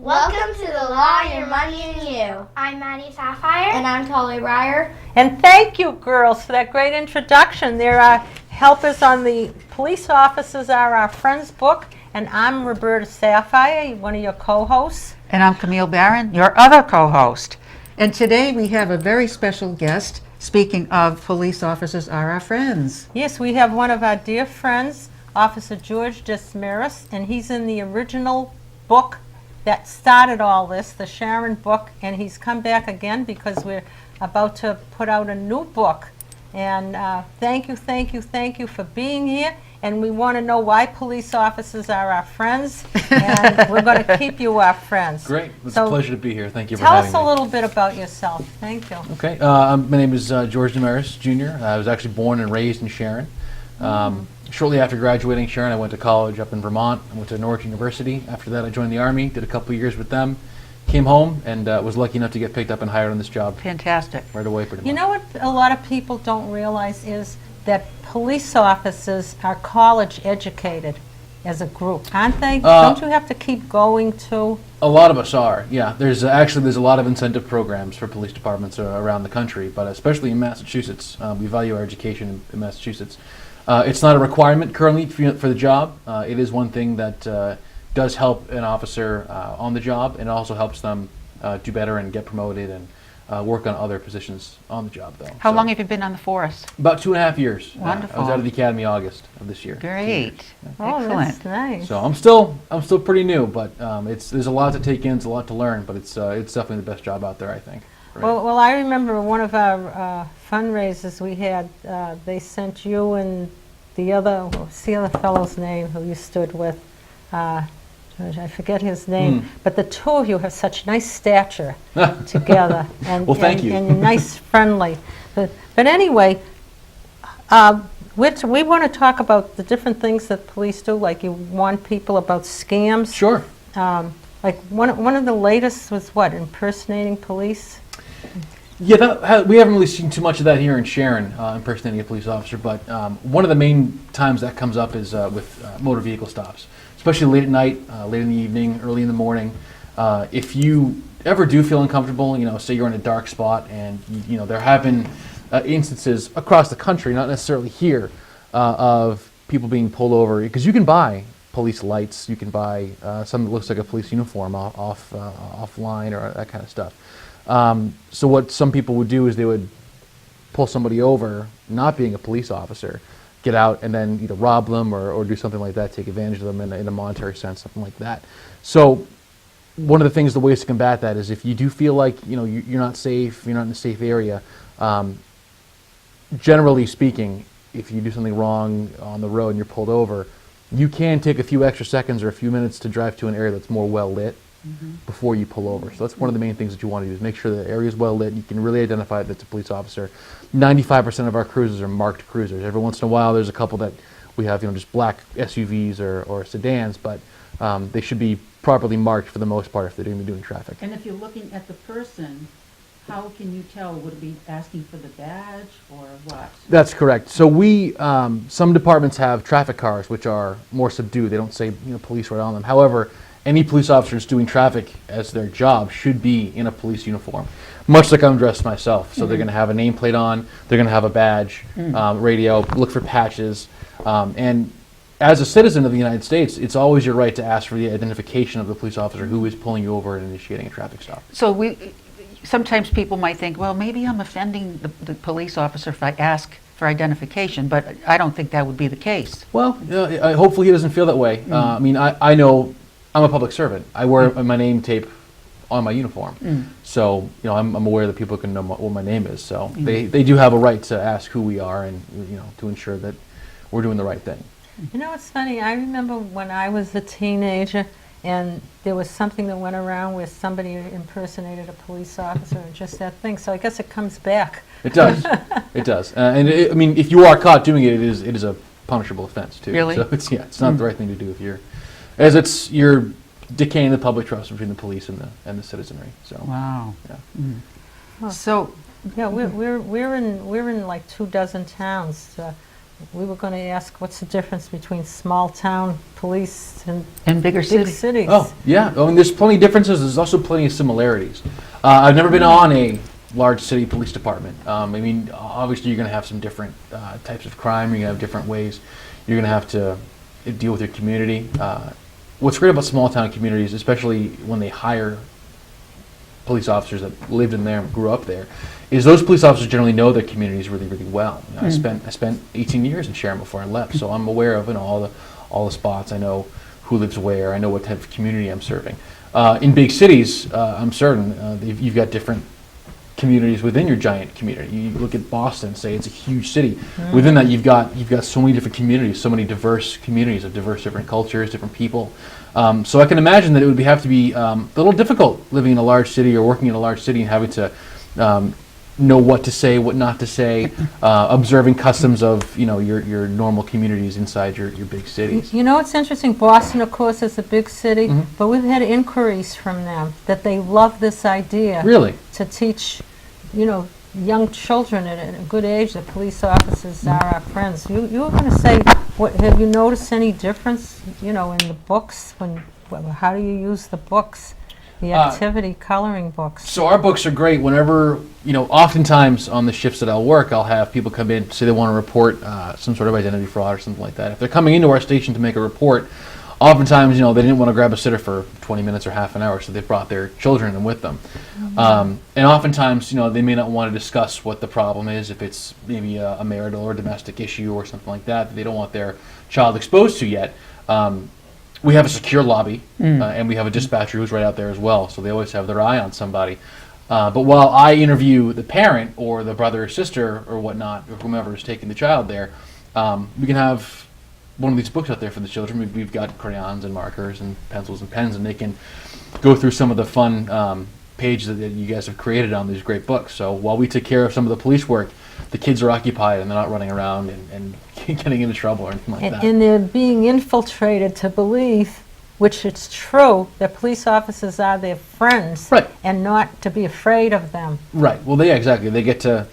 Welcome to the Law, Your Money, and You. I'm Maddie Saphire. And I'm Tolly Ryer. And thank you, girls, for that great introduction. There are helpers on the Police Officers Are Our Friends book, and I'm Roberta Saphire, one of your co-hosts. And I'm Camille Barron, your other co-host. And today we have a very special guest. Speaking of Police Officers Are Our Friends. Yes, we have one of our dear friends, Officer George Demeris, and he's in the original book that started all this, the Sharon book, and he's come back again because we're about to put out a new book. And thank you for being here. And we want to know why police officers are our friends, and we're going to keep you our friends. Great. It's a pleasure to be here. Thank you for having me. me. Tell us a little bit about yourself. Thank you. Okay. My name is George Demeris, Jr. I was actually born and raised in Sharon. Shortly after graduating Sharon, I went to college up in Vermont. I went to Norwich University. After that, I joined the Army, did a couple of years with them, came home, and was lucky enough to get picked up and hired on this job. Fantastic. Right away, pretty much. You know what a lot of people don't realize is that police officers are college educated as a group, aren't they? Don't you have to keep going to? A lot of us are, yeah. There's a lot of incentive programs for police departments around the country, but especially in Massachusetts. We value our education in Massachusetts. It's not a requirement currently for the job. It is one thing that does help an officer on the job, and it also helps them do better and get promoted and work on other positions on the job, though. How long have you been on the force? About 2.5 years. Wonderful. I was out of the academy August of this year. Great. Yeah. Oh, Excellent. that's nice. So I'm still pretty new, but there's a lot to take in, it's a lot to learn, but it's definitely the best job out there, I think. Right. Well, I remember one of our fundraisers we had. They sent you and the other, what's the other fellow's name who you stood with? I forget his name, but the two of you have such nice stature together, and well, thank you. And you're nice, friendly. But anyway, we want to talk about the different things that police do. Like you warn people about scams. Sure. Like one of the latest was what, impersonating police. Yeah, we haven't really seen too much of that here in Sharon, impersonating a police officer, but one of the main times that comes up is with motor vehicle stops, especially late at night, late in the evening, early in the morning. If you ever do feel uncomfortable, say you're in a dark spot, and there have been instances across the country, not necessarily here, of people being pulled over, because you can buy police lights, you can buy something that looks like a police uniform offline or that kind of stuff. So what some people would do is they would pull somebody over, not being a police officer, get out and then either rob them or do something like that, take advantage of them in a monetary sense, something like that. So one of the ways to combat that is if you do feel like you're not safe, you're not in a safe area, generally speaking, if you do something wrong on the road and you're pulled over, you can take a few extra seconds or a few minutes to drive to an area that's more well lit. Before you pull over. So that's one of the main things that you want to do is make sure the area is well lit. You can really identify that it's a police officer. 95% of our cruisers are marked cruisers. Every once in a while there's a couple that we have just black SUVs or sedans, but they should be properly marked for the most part if they're going to be doing traffic. And if you're looking at the person, how can you tell? Would it be asking for the badge or what? That's correct. So we, some departments have traffic cars which are more subdued. They don't say police right on them. However, any police officers doing traffic as their job should be in a police uniform, much like I'm dressed myself. So they're going to have a nameplate on, they're going to have a badge, radio, look for patches. And as a citizen of the United States, it's always your right to ask for the identification of the police officer who is pulling you over and initiating a traffic stop. So sometimes people might think, well, maybe I'm offending the police officer if I ask for identification, but I don't think that would be the case. Well, hopefully he doesn't feel that way. I mean, I know I'm a public servant. I wear my name tape on my uniform. So, I'm aware that people can know what my name is. So they do have a right to ask who we are and, to ensure that we're doing the right thing. It's funny. I remember when I was a teenager and there was something that went around where somebody impersonated a police officer and just that thing. So I guess it comes back. It does. It does. And if you are caught doing it, it is a punishable offense too. Really? So it's not the right thing to do if you're decaying the public trust between the police and the citizenry. So Wow. yeah. So Yeah, we're in like 24 towns. we were going to ask, what's the difference between small-town police and bigger big cities. cities? Oh, yeah. I mean, there's plenty of differences. There's also plenty of similarities. I've never been on a large city police department. I mean, obviously, you're going to have some different types of crime. You're going to have different ways. You're going to have to deal with your community. What's great about small town communities, especially when they hire police officers that lived in there and grew up there, is those police officers generally know their communities really, really well. You know, I spent 18 years in Sharon before I left, so I'm aware of all the spots. I know who lives where. I know what type of community I'm serving. In big cities, I'm certain you've got different communities within your giant community. You look at Boston, say it's a huge city. Within that, you've got so many different communities, so many diverse communities of diverse different cultures, different people. So I can imagine that it would have to be a little difficult living in a large city or working in a large city and having to know what to say, what not to say, observing customs of your normal communities inside your big cities. You know, it's interesting. Boston, of course, is a big city, but we've had inquiries from them that they love this idea. Really? To teach, young children at a good age that police officers are our friends. You were going to say, have you noticed any difference, in the books? How do you use the books? The activity coloring books. So our books are great whenever, oftentimes on the shifts that I'll work, I'll have people come in, say they want to report some sort of identity fraud or something like that. If they're coming into our station to make a report, oftentimes, they didn't want to grab a sitter for 20 minutes or half an hour, so they brought their children in with them. And oftentimes, they may not want to discuss what the problem is, if it's maybe a marital or domestic issue or something like that they don't want their child exposed to yet. We have a secure lobby, and we have a dispatcher who's right out there as well, so they always have their eye on somebody. But while I interview the parent or the brother or sister or whatnot, or whomever is taking the child there, we can have one of these books out there for the children. We've got crayons and markers and pencils and pens, and they can go through some of the fun pages that you guys have created on these great books. So while we take care of some of the police work, the kids are occupied and they're not running around and getting into trouble or anything like that. And they're being infiltrated to believe, which it's true, that police officers are their friends, Right. and not to be afraid of them. Right. Well, exactly. They get to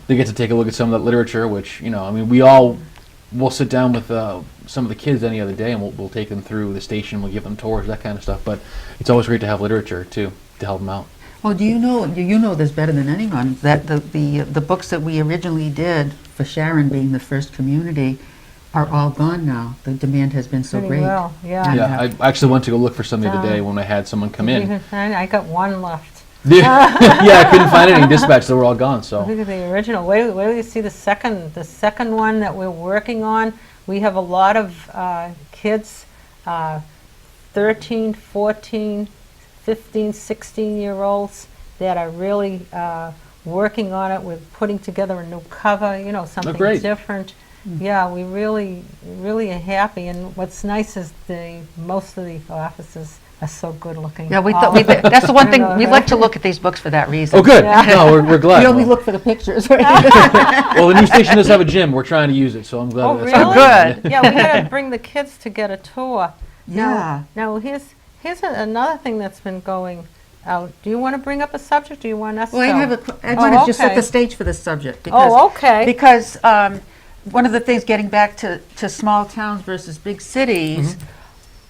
take a look at some of that literature, which we'll sit down with some of the kids any other day, and we'll take them through the station. We'll give them tours, that kind of stuff. But it's always great to have literature too to help them out. Well, do you know this better than anyone, that the books that we originally did for Sharon being the first community are all gone now. The demand has been so Pretty great. well, yeah. Yeah, I actually went to go look for some the other day when I had someone come in. I got one left. Yeah, I couldn't find any dispatch; they were all gone. So Look at the original. Wait till you see the second one that we're working on. We have a lot of kids, 13, 14, 15, 16-year-olds that are really working on it. We're putting together a new cover, something great. different. Yeah, we really are happy. And what's nice is most of the officers are so good looking. Yeah, that's the one thing, we like to look at these books for that reason. oh, good. No, we're glad. We only look for the pictures, right? Well, the new station does have a gym. We're trying to use it, so I'm glad. Oh, that's really? good. Yeah, we got to bring the kids to get a tour. Yeah. Now here's another thing that's been going out. Do you want to bring up a subject? Or do you want us Well, to? I want to just set okay. the stage for this subject. Okay. Because one of the things, getting back to small towns versus big cities,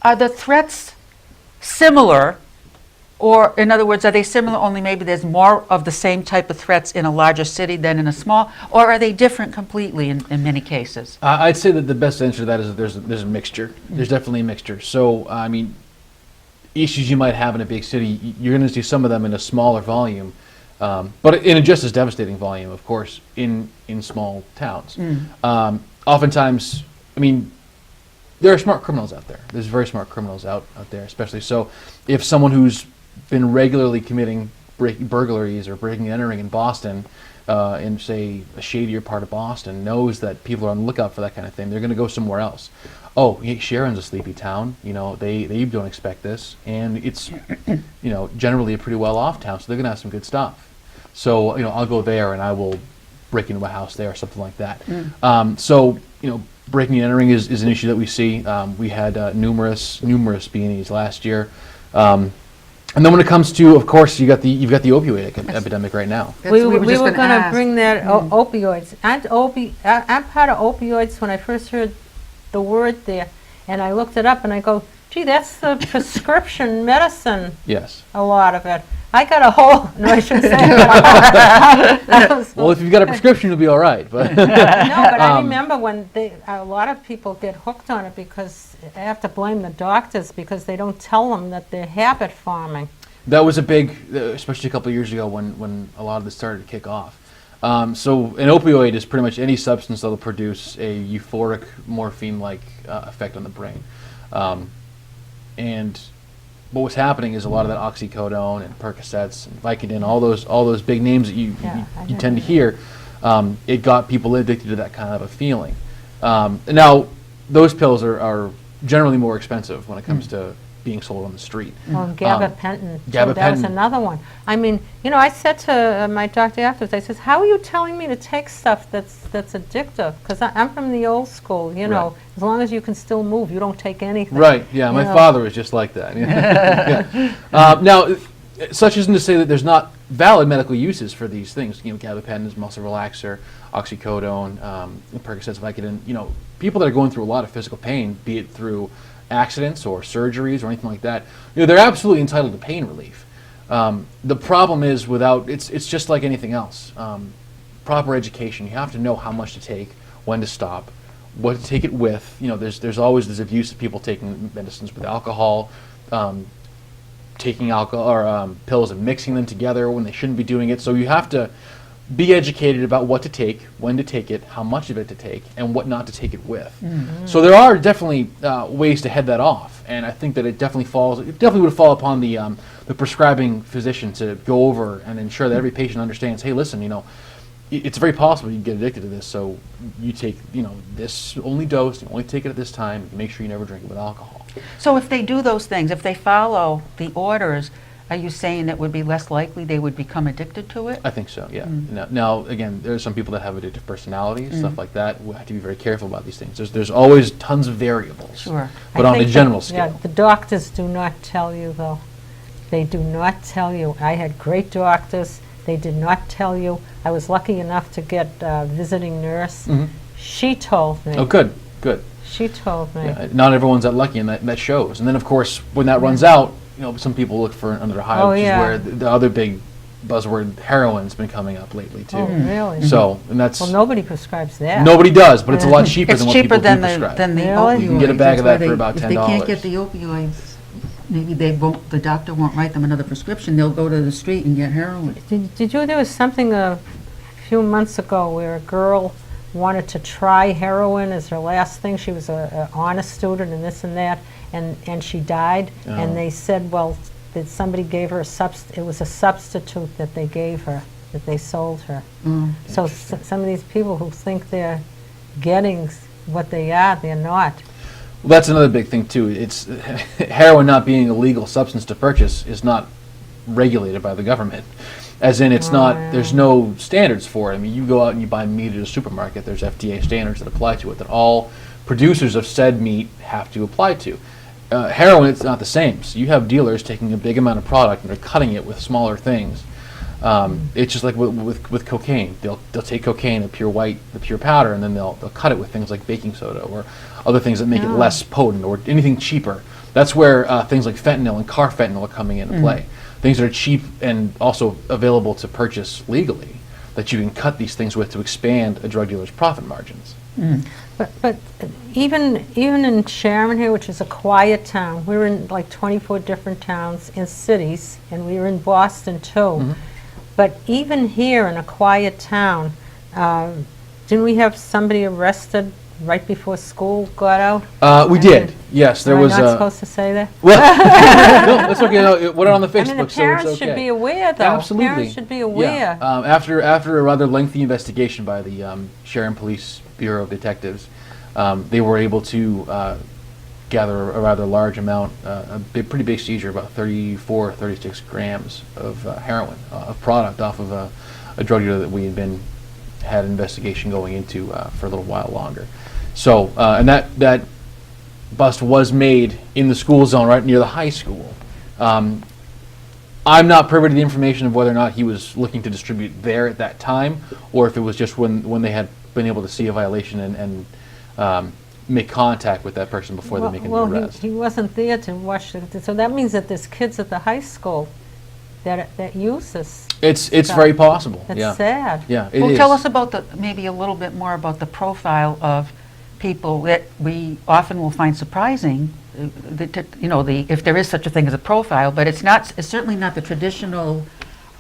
are the threats similar? Or, in other words, are they similar, only maybe there's more of the same type of threats in a larger city than in a small? Or are they different completely in many cases? I'd say that the best answer to that is that there's a mixture. There's definitely a mixture. So, I mean, issues you might have in a big city, you're going to see some of them in a smaller volume, but in a just as devastating volume, of course, in small towns. Oftentimes, I mean, there are smart criminals out there. There's very smart criminals out there, especially. So if someone who's been regularly committing burglaries or breaking and entering in Boston, in, say, a shadier part of Boston, knows that people are on the lookout for that kind of thing, they're going to go somewhere else. Oh, Sharon's a sleepy town. They don't expect this, and it's, generally a pretty well-off town, so they're going to have some good stuff. So, I'll go there and I will break into a house there or something like that. So, breaking and entering is an issue that we see. We had numerous B&Es last year. And then when it comes to, of course, you've got the opioid epidemic right now. That's- We were just going gonna to ask. bring that opioids. I'm part of opioids. When I first heard the word there, and I looked it up, and I go, gee, that's the prescription medicine, Yes. a lot of it. I got a whole, no, I shouldn't say that. Well, if you've got a prescription, you'll be all right. But No, but I remember when a lot of people get hooked on it because I have to blame the doctors because they don't tell them that they're habit forming. that was a big, especially a couple of years ago when a lot of this started to kick off. So an opioid is pretty much any substance that will produce a euphoric morphine-like effect on the brain. And what was happening is a lot of that oxycodone and Percocets and Vicodin, all those big names that you tend to hear, it got people addicted to that kind of a feeling. Now, those pills are generally more expensive when it comes to being sold on the street. Oh, and gabapentin, too, that was gabapentin. another one. I mean, I said to my doctor afterwards, I says, how are you telling me to take stuff that's addictive? Because I'm from the old school, Right. as long as you can still move, you don't take anything. Right, yeah, my father was just like that. Yeah. Now, such isn't to say that there's not valid medical uses for these things. Gabapentin is muscle relaxer, oxycodone, Percocets, Vicodin. People that are going through a lot of physical pain, be it through accidents or surgeries or anything like that, they're absolutely entitled to pain relief. The problem is it's just like anything else. Proper education. You have to know how much to take, when to stop, what to take it with. There's always this abuse of people taking medicines with alcohol, taking alcohol or pills and mixing them together when they shouldn't be doing it. So you have to be educated about what to take, when to take it, how much of it to take, and what not to take it with. So there are definitely ways to head that off, and I think that it definitely would fall upon the prescribing physician to go over and ensure that every patient understands, hey, listen, it's very possible you can get addicted to this, so you take, this only dose, you only take it at this time, make sure you never drink it with alcohol. So if they do those things, if they follow the orders, are you saying it would be less likely they would become addicted to it? I think so, yeah. Now, again, there are some people that have addictive personalities, stuff like that. We have to be very careful about these things. There's always tons of variables. Sure. But on a general scale. The doctors do not tell you, though. They do not tell you. I had great doctors. They did not tell you. I was lucky enough to get a visiting nurse. She told me. Oh, good. She told me. Yeah, not everyone's that lucky, and that shows. And then, of course, when that runs out, some people look for another high, which is where the other big buzzword, heroin's been coming up lately, too. Oh, really? So, and that's... Well, nobody prescribes that. Nobody does, but it's a lot cheaper It's than what cheaper people do than prescribe. the Really? opioids. You can get a bag of That's that why for about If $10. they can't get the opioids, maybe the doctor won't write them another prescription. They'll go to the street and get heroin. There was something a few months ago where a girl wanted to try heroin as her last thing. She was an honest student and this and that, and she died. Oh. And they said, well, that somebody gave her it was a substitute that they gave her, that they sold her. So some of these people who think they're getting what they are, they're not. Well, that's another big thing, too. It's heroin not being a legal substance to purchase is not regulated by the government. As in, it's not, there's no standards for it. I mean, you go out and you buy meat at a supermarket, there's FDA standards that apply to it that all producers of said meat have to apply to. Heroin, it's not the same. So you have dealers taking a big amount of product and they're cutting it with smaller things. It's just like with cocaine. They'll take cocaine, the pure powder, and then they'll cut it with things like baking soda or other things that make it less potent or anything cheaper. That's where things like fentanyl and carfentanil are coming into play. Things that are cheap and also available to purchase legally, that you can cut these things with to expand a drug dealer's profit margins. But even in Sharon here, which is a quiet town, we're in like 24 different towns and cities, and we were in Boston too. But even here in a quiet town, didn't we have somebody arrested right before school got out? We did, yes. There was Am I not supposed to say that? Well, no, that's okay. No, it went on the Facebook, I mean, the so parents it's okay. should be aware, though. Absolutely. Parents should be aware. Yeah. After a rather lengthy investigation by the Sharon Police Bureau of Detectives, they were able to gather a rather large amount, pretty big seizure, about 34, 36 grams of heroin, of product off of a drug dealer that we had an investigation going into for a little while longer. So, and that bust was made in the school zone right near the high school. I'm not privy to the information of whether or not he was looking to distribute there at that time, or if it was just when they had been able to see a violation and make contact with that person before they make an arrest. He wasn't there to watch it. So that means that there's kids at the high school that use this. It's stuff. very possible. It's yeah. sad. Yeah, it Well, is. tell us about maybe a little bit more about the profile of people that we often will find surprising. If there is such a thing as a profile, but it's certainly not the traditional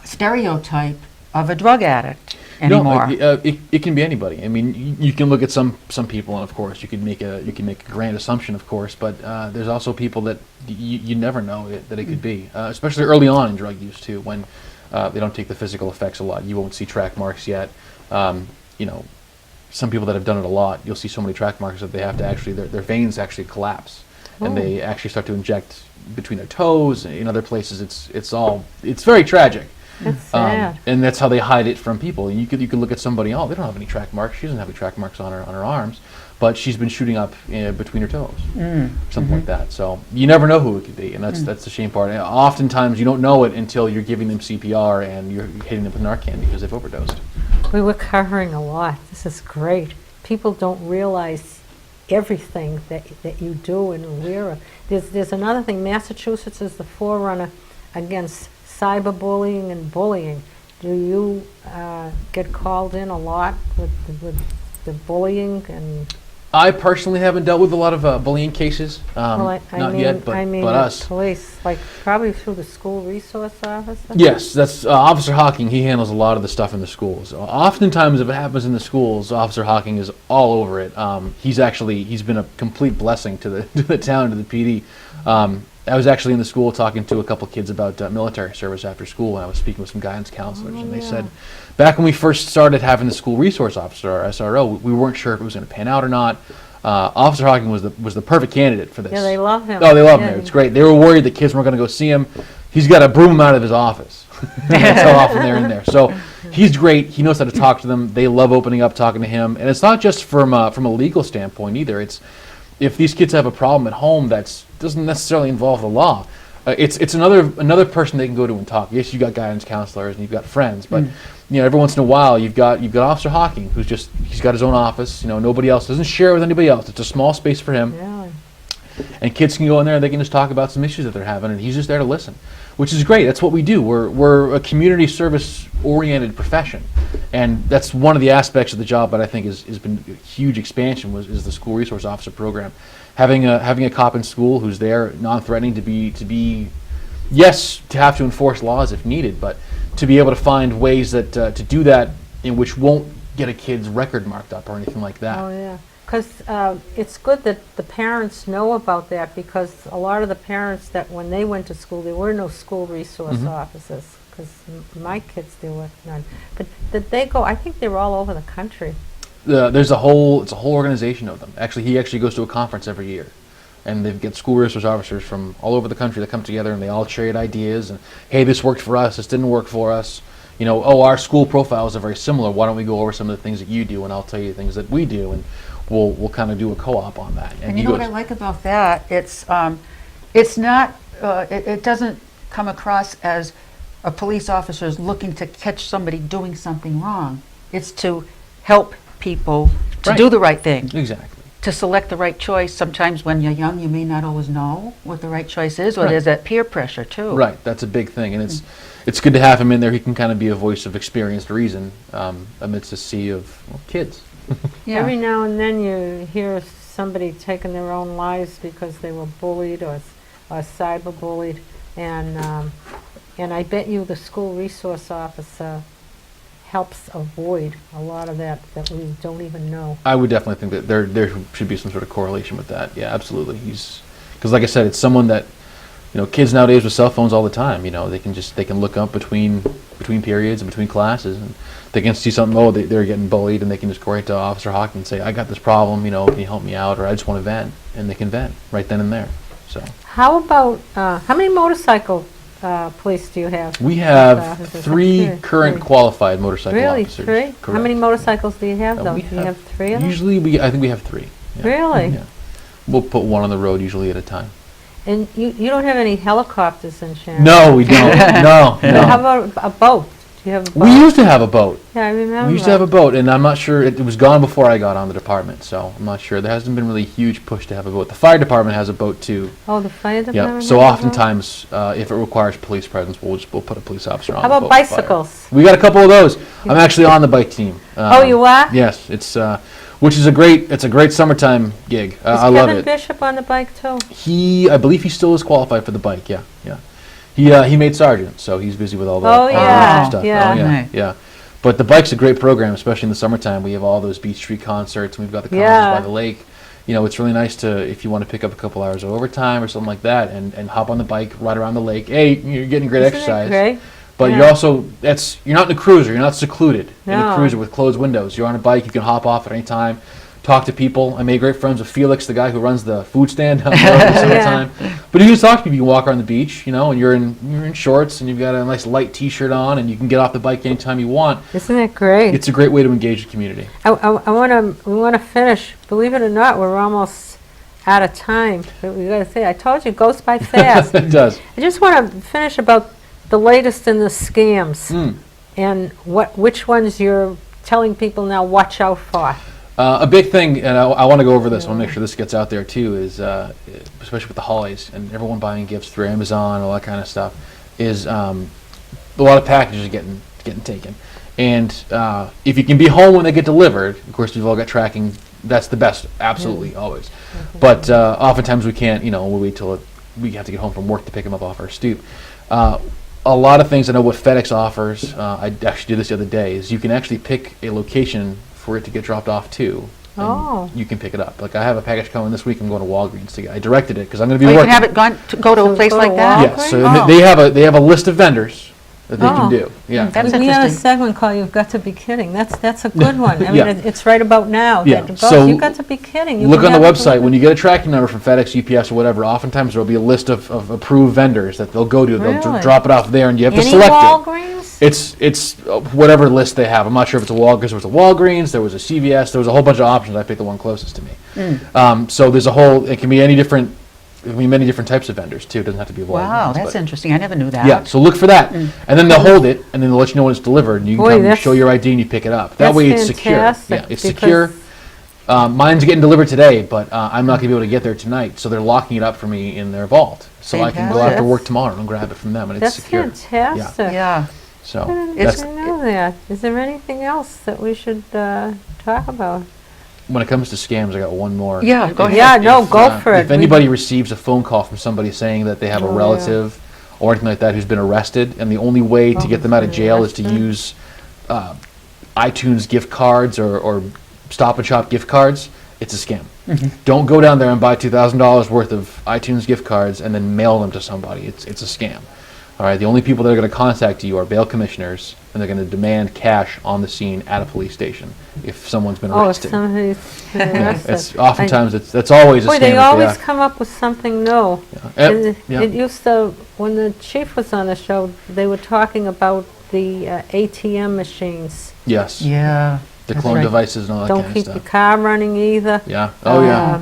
stereotype of a drug addict anymore. No, it can be anybody. I mean, you can look at some people, and of course, you can make a grand assumption, of course, but there's also people that you never know that it could be, especially early on in drug use too, when they don't take the physical effects a lot. You won't see track marks yet. Some people that have done it a lot, you'll see so many track marks that they have to actually their veins actually collapse, and they actually start to inject between their toes. In other places, it's very tragic. It's sad. And that's how they hide it from people. You could look at somebody, oh, they don't have any track marks. She doesn't have any track marks on her arms, but she's been shooting up between her toes, something like that. So you never know who it could be, and that's the shame part. And oftentimes you don't know it until you're giving them CPR and you're hitting them with Narcan because they've overdosed. We were covering a lot. This is great. People don't realize everything that you do and where. There's another thing. Massachusetts is the forerunner against cyberbullying and bullying. Do you get called in a lot with the bullying? And I personally haven't dealt with a lot of bullying cases, not yet, but us. Police, like probably through the school resource office? Yes, that's Officer Hawking. He handles a lot of the stuff in the schools. Oftentimes, if it happens in the schools, Officer Hawking is all over it. He's been a complete blessing to the town, to the PD. I was actually in the school talking to a couple kids about military service after school, and I was speaking with some guidance counselors, and they said, back when we first started having the school resource officer, our SRO, we weren't sure if it was going to pan out or not. Officer Hawking was the perfect candidate for this. Yeah, they love him. Oh, they love him. It's great. They were worried that kids weren't going to go see him. He's got to broom him out of his office. That's how often they're in there. So he's great. He knows how to talk to them. They love opening up, talking to him, and it's not just from a legal standpoint either. It's if these kids have a problem at home that doesn't necessarily involve the law, it's another person they can go to and talk. Yes, you've got guidance counselors and you've got friends, but every once in a while you've got Officer Hawking, he's got his own office. Nobody else doesn't share it with anybody else. It's a small space for him, and kids can go in there and they can just talk about some issues that they're having, and he's just there to listen, which is great. That's what we do. We're a community service oriented profession, and that's one of the aspects of the job that I think has been a huge expansion is the school resource officer program. Having a cop in school who's there, non-threatening, to have to enforce laws if needed, but to be able to find ways that to do that in which won't get a kid's record marked up or anything like that. Oh yeah, because it's good that the parents know about that, because a lot of the parents that when they went to school, there were no school resource officers, because my kids, there were none. But that they go, I think they're all over the country. It's a whole organization of them. He actually goes to a conference every year, and they get school resource officers from all over the country that come together, and they all trade ideas. And hey, this worked for us. This didn't work for us. Our school profiles are very similar. Why don't we go over some of the things that you do, and I'll tell you things that we do, and we'll kind of do a co-op on that. And you know what I like about that? It's not. It doesn't come across as a police officer is looking to catch somebody doing something wrong. It's to help people to do the right thing. Exactly. To select the right choice. Sometimes when you're young, you may not always know what the right choice is, or there's that peer pressure too. Right, that's a big thing, and it's good to have him in there. He can kind of be a voice of experienced reason amidst a sea of kids. Yeah. Every now and then you hear somebody taking their own lives because they were bullied or cyberbullied, and I bet you the school resource officer helps avoid a lot of that we don't even know. I would definitely think that there should be some sort of correlation with that. Yeah, absolutely. Because like I said, it's someone that kids nowadays with cell phones all the time. They can look up between periods and between classes, and they can see something. They're getting bullied, and they can just go right to Officer Hawking and say, "I got this problem. Can you help me out?" Or "I just want to vent," and they can vent right then and there. So how about how many motorcycle police do you have? we have Officers? three current qualified motorcycle Really, officers. three? Correct. How many motorcycles do you have, though? We Do you have three of them? Usually, I think we have three. Yeah. Really? Yeah. We'll put one on the road usually at a time. And you don't have any helicopters in Sharon? No, we don't. No, But no. how about a boat? Do you have a boat? We used to have a boat. Yeah, I remember. We used to have a boat, and I'm not sure, it was gone before I got on the department, so I'm not sure. There hasn't been really a huge push to have a boat. The fire department has a boat too. Oh, the fire department? Yeah, has so a boat? oftentimes, if it requires police presence, we'll put a police officer on How the about boat with fire. bicycles? We got a couple of those. I'm actually on the bike team. Oh, you are? Yes, it's which is it's a great summertime gig. Is I love Kevin it. Bishop on the bike too? I believe he still is qualified for the bike. Yeah, yeah. He made sergeant, so he's busy with all the Oh, yeah, stuff. yeah. Oh, yeah, Nice. yeah. But the bike's a great program, especially in the summertime. We have all those Beach Street concerts, and we've got the concerts Yeah. by the lake. You know, it's really nice to, if you want to pick up a couple hours of overtime or something like that, and hop on the bike, ride around the lake. Hey, you're getting great Isn't it exercise. great? But Yeah. you're also, you're not in a cruiser, you're not secluded in a No. cruiser with closed windows. You're on a bike, you can hop off at any time, talk to people. I made great friends with Felix, the guy who runs the food stand down there in the summertime. But you can talk to people, you can walk around the beach, you know, and you're in shorts and you've got a nice light t-shirt on and you can get off the bike anytime you want. Isn't it great? It's a great way to engage the community. We want to finish. Believe it or not, we're almost out of time. But we got to say, I told you, it goes by fast. It does. I just want to finish about the latest in the scams Mm. and which ones you're telling people now watch out for. A big thing, and I want to go over this, I want to make sure this gets out there too, is especially with the holidays and everyone buying gifts through Amazon, all that kind of stuff, is a lot of packages are getting taken. And if you can be home when they get delivered, of course we've all got tracking, that's the best, absolutely, always. But oftentimes we can't, we'll wait till we have to get home from work to pick them up off our stoop. A lot of things, I know what FedEx offers, I actually did this the other day, is you can actually pick a location for it to get dropped off to. And Oh. you can pick it up. Like I have a package coming this week. I'm going to Walgreens to get. I directed it because I'm going to Oh, be you working. can have it go to So a place go like to that? Yes. So Oh. they have a list of vendors that they can Oh. do. Yeah. That's We have a interesting. segment called "You've Got to Be Kidding." That's a good one. I mean, Yeah. it's right about now. Yeah. That, So you've got to be kidding. You Look can on the have it website delivered. when you get a tracking number from FedEx, UPS, or whatever. Oftentimes there will be a list of approved vendors that they'll go to. They'll Really? drop it off there, and you have to Any select it. Walgreens? It's whatever list they have. I'm not sure if it's a Walgreens. There was a Walgreens. There was a CVS. There was a whole bunch of options. I picked the one closest to me. So there's a whole. It can be any different. It can be many different types of vendors too. It doesn't have to be Walgreens. Wow, that's but- interesting. I never knew that. Yeah. So look for that, and then they'll hold it, and then they'll let you know when it's delivered, and you can Boy, come and that's- show your ID and you pick it up. That that's way it's secure. fantastic, Yeah, it's because- secure. Mine's getting delivered today, but I'm not going to be able to get there tonight, so they're locking it up for me in their vault, so I can go Fantastic. after work tomorrow and grab it from them, and it's That's secure. fantastic. Yeah. So I didn't that's, know that. Is there anything else that we should talk about? when it comes to scams, I got one more. Yeah, go ahead. Yeah, no, go for it. If anybody receives a phone call from somebody saying that they have a Oh, yeah. relative or anything like that who's been arrested, and the only way to get them out of jail is to Arrested. use iTunes gift cards or Stop and Shop gift cards, it's a scam. Don't go down there and buy $2,000 worth of iTunes gift cards and then mail them to somebody. It's a scam. All right, the only people that are going to contact you are bail commissioners, and they're going to demand cash on the scene at a police station if someone's been Oh, if arrested. somebody's been Yeah, arrested. it's oftentimes that's always a Boy, scam. they if always ask. come up with something new. Yep, It, yep. it used to, when the chief was on the show, they were talking about the ATM machines. Yes. Yeah. The That's clone right. devices and all that Don't kind keep of the stuff. car running either. Yeah. Oh yeah.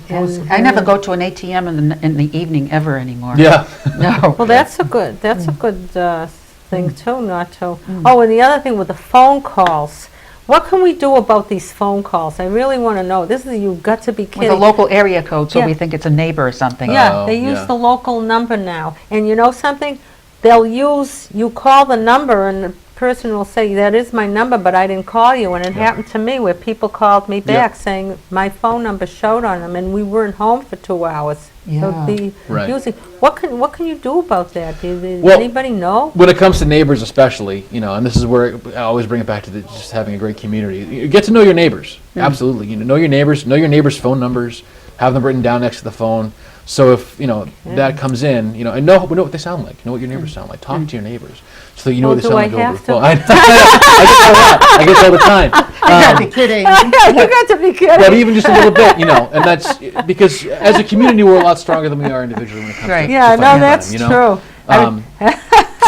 And- I never go to an ATM in the evening ever anymore. Yeah. No. Well, that's a good thing too, not to. Oh, and the other thing with the phone calls. What can we do about these phone calls? I really want to know. This is, you've got to be With a kidding. local area code, so Yeah. we think it's a neighbor or something. Yeah, Oh, they use yeah. the local number now. And you know something? They'll use, you call the number and the person will say, that is my number, but I didn't call you. And it happened to me where people called me back saying my phone number showed on them and we weren't home for 2 hours. So Yeah. the Right. using, what can you do about that? Does Well, anybody know? When it comes to neighbors, especially, and this is where I always bring it back to just having a great community. You get to know your neighbors. Absolutely. Know your neighbors' phone numbers, have them written down next to the phone. So if that comes in, and know what they sound like. Know what your neighbors sound like. Talk to your neighbors, so that you know Oh, what they do sound I like over have the to? phone. I get all that. I get all the time. Gotta be kidding. You got to be kidding. But even just a little bit, and that's because as a community we're a lot stronger than we are individually when it comes Right. to Yeah, to no, fighting that's crime, true.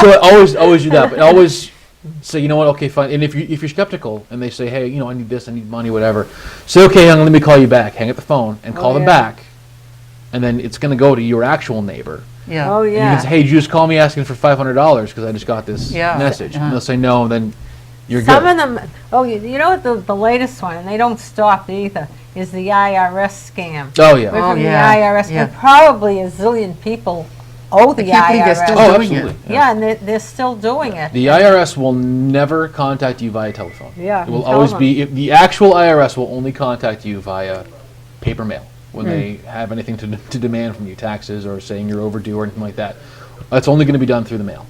So I always do that, but always say, you know what, okay, fine. And if you're skeptical and they say, hey, I need this, I need money, whatever, say, okay, let me call you back. Hang up the phone and call them yeah. back, and then it's going to go to your actual neighbor. Yeah. Oh, And you yeah. can say, hey, did you just call me asking for $500 because I just got this Yeah. message? Uh-huh. And they'll say no, then you're Some good. of them, oh, you know what the latest one, and they don't stop either, is the IRS scam. Oh, yeah. We're Oh, from yeah, the IRS, yeah. and probably a zillion people owe the can't believe they're IRS. still Oh, doing it. absolutely. Yeah, and they're still doing it. The IRS will never contact you via telephone. Yeah, It will tell always them. be, the actual IRS will only contact you via paper mail when they have anything to demand from you, taxes or saying you're overdue or anything like that. That's only going to be done through the mail.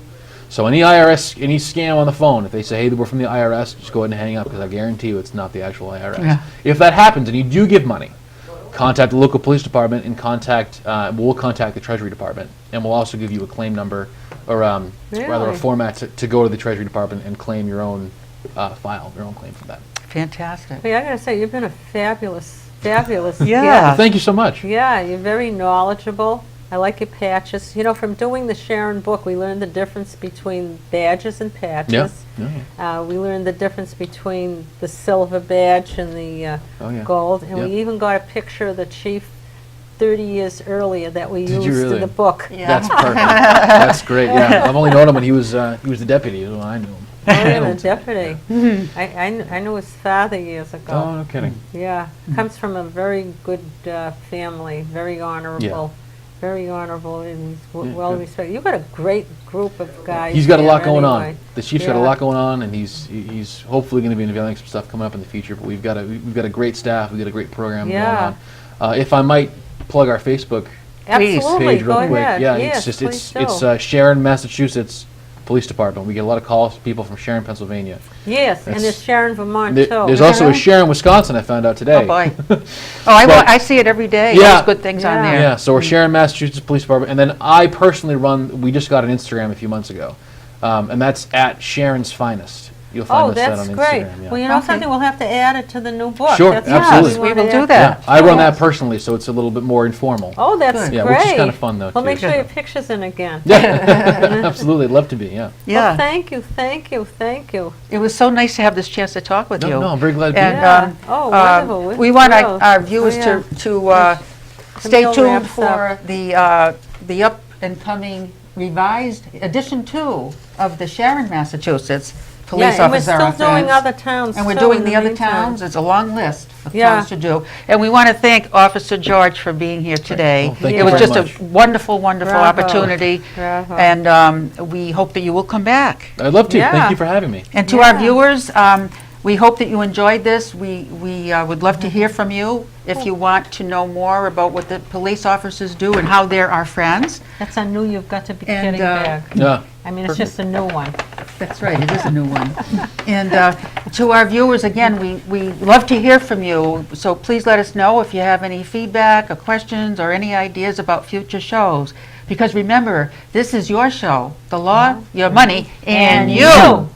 So any IRS, any scam on the phone, if they say, hey, we're from the IRS, just go ahead and hang up because I guarantee you it's not the actual IRS. Yeah. If that happens and you do give money, contact the local police department and we'll contact the Treasury Department, and we'll also give you a claim number or rather a Really? format to go to the Treasury Department and claim your own file, your own claim for that. Fantastic. Hey, I gotta say, you've been a fabulous Yeah. guest. Thank you so much. Yeah, you're very knowledgeable. I like your patches. You know, from doing the Sharon book, we learned the difference between badges and patches. Yeah. We learned the difference between the silver badge and the Oh, yeah. gold. And we Yeah. even got a picture of the chief 30 years earlier that we Did you used really? in the book. Yeah. That's perfect. That's great. Yeah, I've only known him when he was the deputy. When I knew him. Oh, yeah, the deputy. I knew his father years ago. Oh, no kidding. Yeah, comes from a very good family, very honorable. Very honorable and he's Yeah, well good. respected. You've got a great group of guys. He's got a there lot going anyway. on. The chief's got a Yeah. lot going on, and he's hopefully going to be unveiling some stuff coming up in the future. But we've got a great staff. We've got a great program Yeah. going on. If I might plug our Facebook Absolutely, page go real quick. ahead. Yeah, Yes, it's please it's do. Sharon, Massachusetts Police Department. We get a lot of calls from people from Sharon, Pennsylvania. Yes, and That's- there's Sharon, Vermont There- too. there's also a Sharon, Wisconsin. I found out today. Oh, boy. Oh, But- I see it every day. Yeah. There's good things on Yeah. there. Yeah, so we're Sharon, Massachusetts Police Department, and then I personally we just got an Instagram a few months ago, and that's at Sharon's Finest. You'll find Oh, us that that's on great. Instagram. Yeah. Well, you know Okay. something, we'll have to add it to the new book. Sure, That's absolutely. something We will want do to that. add. I run that personally, so it's a little bit more informal. Oh, that's Good. great. Yeah, which is kinda fun, though, Well, too. make sure your picture's in again. Yeah, absolutely. I'd love to be, yeah. Yeah. Well, thank you, thank you, thank you. It was so nice to have this chance to talk with you. No, I'm very glad to be And here. Yeah. Oh, wonderful. We're we want thrilled. our viewers Oh, to stay Camille tuned wraps for the up and coming revised edition 2 of the Sharon, Massachusetts Police Yeah, and we're Officer still doing Offense. other towns And we're too doing in the other meantime. towns. It's a long list of Yeah. towns to do. And we want to thank Officer George for being here today. Well, thank you It was very just much. a wonderful, wonderful Bravo. opportunity. Bravo. And we hope that you will come back. I'd love to. Yeah. Thank you for having me. And to our Yeah. viewers, we hope that you enjoyed this. We would love to hear from you if you want to know more about what the police officers do and how they're our friends. That's a new You've Got to Be And, Kidding bag. Yeah. I mean, it's just a new one. That's right, it is a new one. And to our viewers, again, we love to hear from you. So please let us know if you have any feedback or questions or any ideas about future shows. Because remember, this is your show, the law, your money, and you.